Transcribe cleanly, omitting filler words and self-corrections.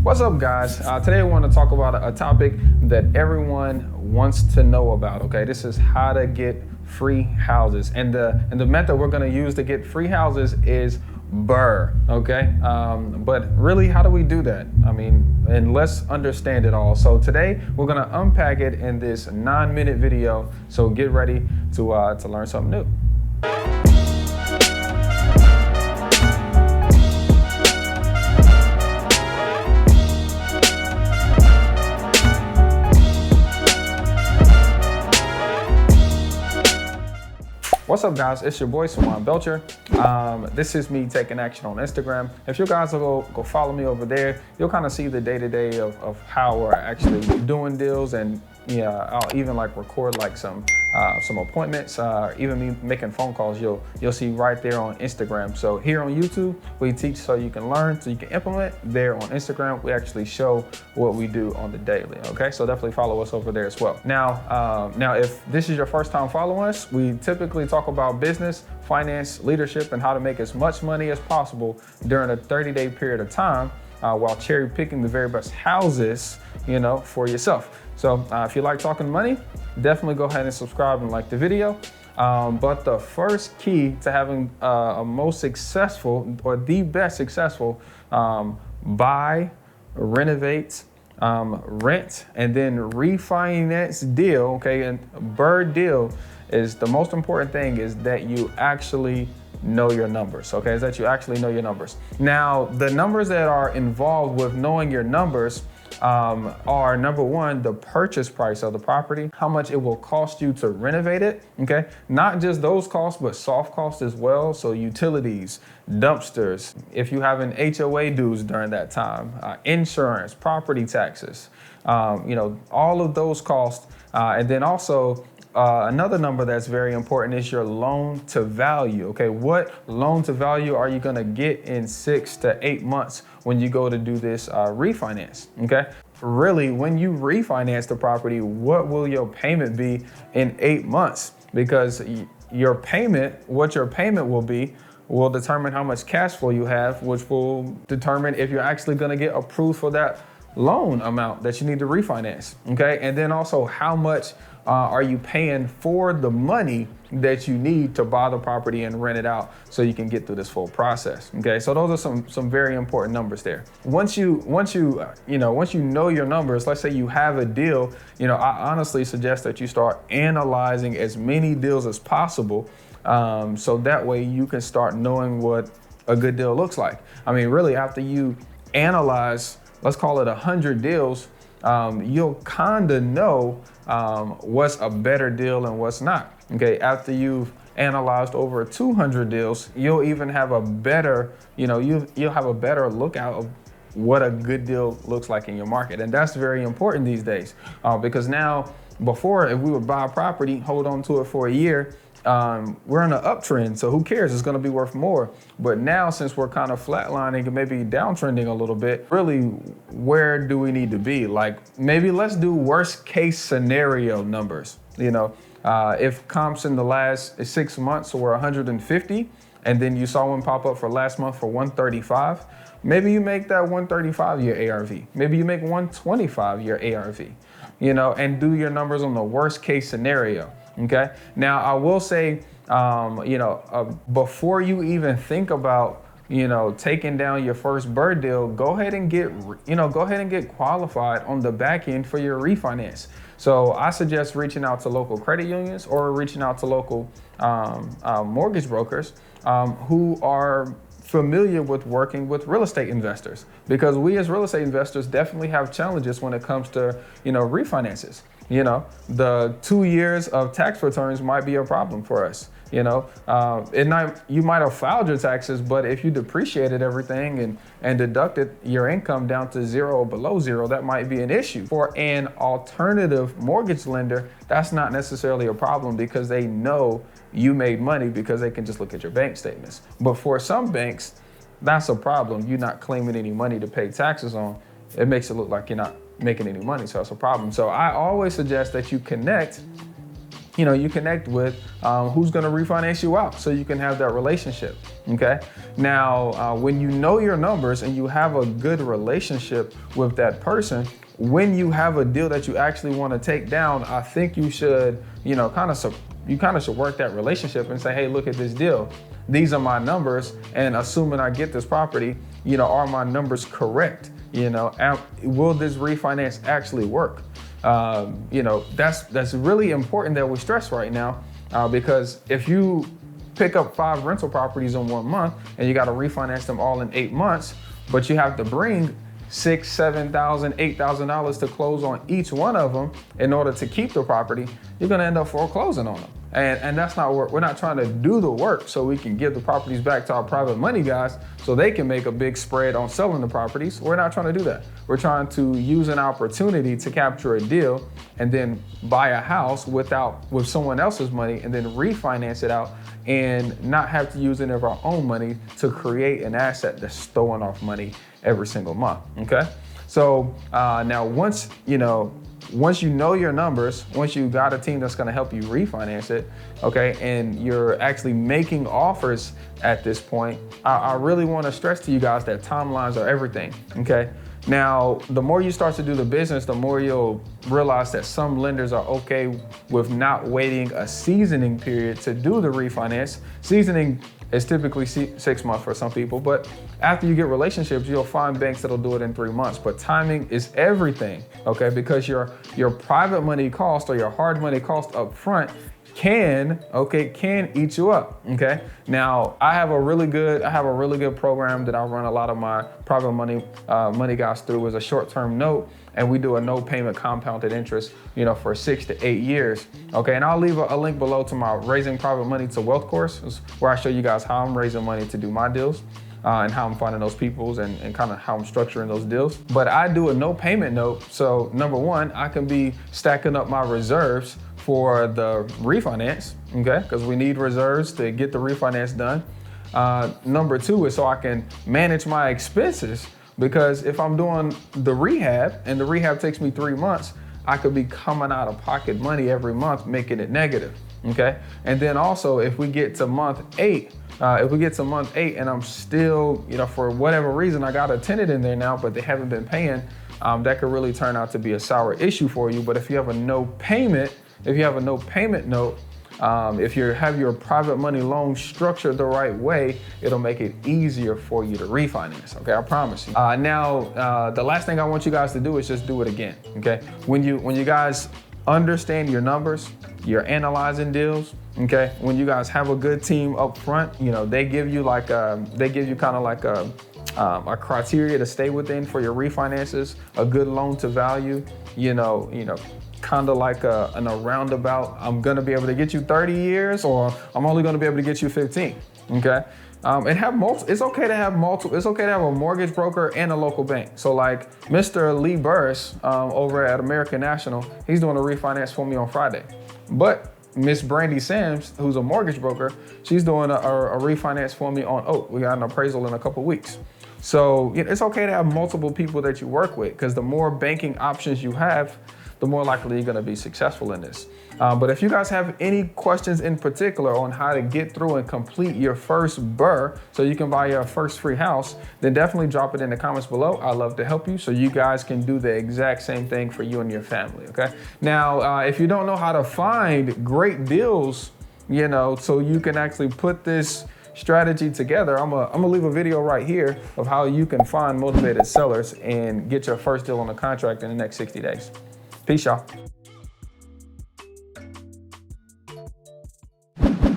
What's up, guys? Today I want to talk about a topic that everyone wants to know about. Okay, this is how to get free houses, and the method we're going to use to get free houses is BRRRR. Okay, but really, how do we do that? I mean, and let's understand it all. So today we're going to unpack it in this 9-minute video. So get ready to learn something new. What's up, guys? It's your boy Sawan Belcher. This is me taking action on Instagram. If you guys will go follow me over there, you'll kind of see the day-to-day of how we're actually doing deals, and yeah, I'll even like record like some appointments, even me making phone calls. You'll see right there on Instagram. So here on YouTube, we teach so you can learn, so you can implement. There on Instagram, we actually show what we do on the daily. Okay, so definitely follow us over there as well. Now, if this is your first time following us, we typically talk about business, finance, leadership, and how to make as much money as possible during a 30-day period of time, while cherry picking the very best houses, for yourself. So if you like talking money, definitely go ahead and subscribe and like the video. But the first key to having a most successful or the best successful buy, renovate, rent, and then refinance deal, okay, and BRRRR deal is the most important thing, is that you actually know your numbers, okay? Is that you actually know your numbers. Now, the numbers that are involved with knowing your numbers are, number one, the purchase price of the property, how much it will cost you to renovate it, okay? Not just those costs, but soft costs as well. So utilities, dumpsters, if you have an HOA dues during that time, insurance, property taxes, all of those costs. And then also, another number that's very important is your loan to value. Okay, what loan to value are you gonna get in 6 to 8 months when you go to do this refinance? Okay, really, when you refinance the property, what will your payment be in 8 months? Because what your payment will be will determine how much cash flow you have, which will determine if you're actually gonna get approved for that loan amount that you need to refinance. Okay, and then also how much are you paying for the money that you need to buy the property and rent it out so you can get through this full process. Okay, so those are some very important numbers there. Once you know your numbers, let's say you have a deal, I honestly suggest that you start analyzing as many deals as possible, so that way you can start knowing what a good deal looks like. I mean, really, after you analyze, let's call it 100 deals, you'll kind of know what's a better deal and what's not. Okay, after you've analyzed over 200 deals, you'll even have a better, you'll have a better lookout of what a good deal looks like in your market. And that's very important these days, because now, before, if we would buy a property, hold on to it for a year, we're in an uptrend, so who cares? It's going to be worth more. But now, since we're kind of flatlining and maybe downtrending a little bit, really, where do we need to be? Like, maybe let's do worst case scenario numbers. If comps in the last 6 months were 150, and then you saw one pop up for last month for 135, maybe you make that 135 your ARV. Maybe you make 125 your ARV, and do your numbers on the worst case scenario. Okay. Now, I will say, before you even think about, taking down your first BRRRR deal, go ahead and get qualified on the back end for your refinance. So I suggest reaching out to local credit unions or reaching out to local mortgage brokers who are familiar with working with real estate investors, because we as real estate investors definitely have challenges when it comes to, refinances. The 2 years of tax returns might be a problem for us. You might have filed your taxes, but if you depreciated everything and deducted your income down to zero or below zero, that might be an issue. For an alternative mortgage lender, that's not necessarily a problem, because they know you made money because they can just look at your bank statements. But for some banks, that's a problem. You're not claiming any money to pay taxes on. It makes it look like you're not making any money, so that's a problem. So I always suggest that you connect you connect with who's going to refinance you out so you can have that relationship. Okay. Now, when you know your numbers and you have a good relationship with that person, when you have a deal that you actually want to take down, I think you should, kind of should work that relationship and say, hey, look at this deal. These are my numbers, and assuming I get this property, are my numbers correct? Will this refinance actually work? That's really important that we stress right now, because if you pick up 5 rental properties in 1 month and you got to refinance them all in 8 months, but you have to bring $6,000, $7,000, $8,000 to close on each one of them in order to keep the property, you're going to end up foreclosing on them. And that's not what we're not trying to do the work so we can give the properties back to our private money guys so they can make a big spread on selling the properties. We're not trying to do that. We're trying to use an opportunity to capture a deal and then buy a house with someone else's money and then refinance it out and not have to use any of our own money to create an asset that's throwing off money every single month. Okay. So now once you know your numbers, once you got a team that's going to help you refinance it, okay, and you're actually making offers at this point, I really want to stress to you guys that timelines are everything, okay? Now, the more you start to do the business, the more you'll realize that some lenders are okay with not waiting a seasoning period to do the refinance. Seasoning is typically 6 months for some people, but after you get relationships, you'll find banks that'll do it in 3 months. But timing is everything, okay? Because your private money cost or your hard money cost up front can eat you up, okay? Now, I have a really good program that I run a lot of my private money guys through is a short-term note, and we do a no payment compounded interest, for 6 to 8 years, okay? And I'll leave a link below to my Raising Private Money to Wealth course, where I show you guys how I'm raising money to do my deals. And how I'm finding those peoples and kind of how I'm structuring those deals. But I do a no payment note. So number one, I can be stacking up my reserves for the refinance, okay? Because we need reserves to get the refinance done. Number two is so I can manage my expenses, because if I'm doing the rehab and the rehab takes me 3 months, I could be coming out of pocket money every month, making it negative, okay? And then also if we get to month 8, and I'm still, for whatever reason, I got a tenant in there now, but they haven't been paying, that could really turn out to be a sour issue for you. But if you have a no payment note, if you have your private money loan structured the right way, it'll make it easier for you to refinance, okay? I promise you. Now, the last thing I want you guys to do is just do it again, okay? When you guys understand your numbers, you're analyzing deals, okay? When you guys have a good team up front, they give you kind of like a criteria to stay within for your refinances, a good loan to value, kind of like in a roundabout, I'm gonna be able to get you 30 years or I'm only gonna be able to get you 15, okay? It's okay to have multiple. It's okay to have a mortgage broker and a local bank. So like Mr. Lee Burris over at American National, he's doing a refinance for me on Friday. But Miss Brandy Sams, who's a mortgage broker, she's doing a refinance for me on Oak. We got an appraisal in a couple weeks. So it's okay to have multiple people that you work with, because the more banking options you have, the more likely you're gonna be successful in this. But if you guys have any questions in particular on how to get through and complete your first BRRRR so you can buy your first free house, then definitely drop it in the comments below. I'd love to help you so you guys can do the exact same thing for you and your family, okay? Now, if you don't know how to find great deals, so you can actually put this strategy together, I'm gonna leave a video right here of how you can find motivated sellers and get your first deal on the contract in the next 60 days. Peace, y'all.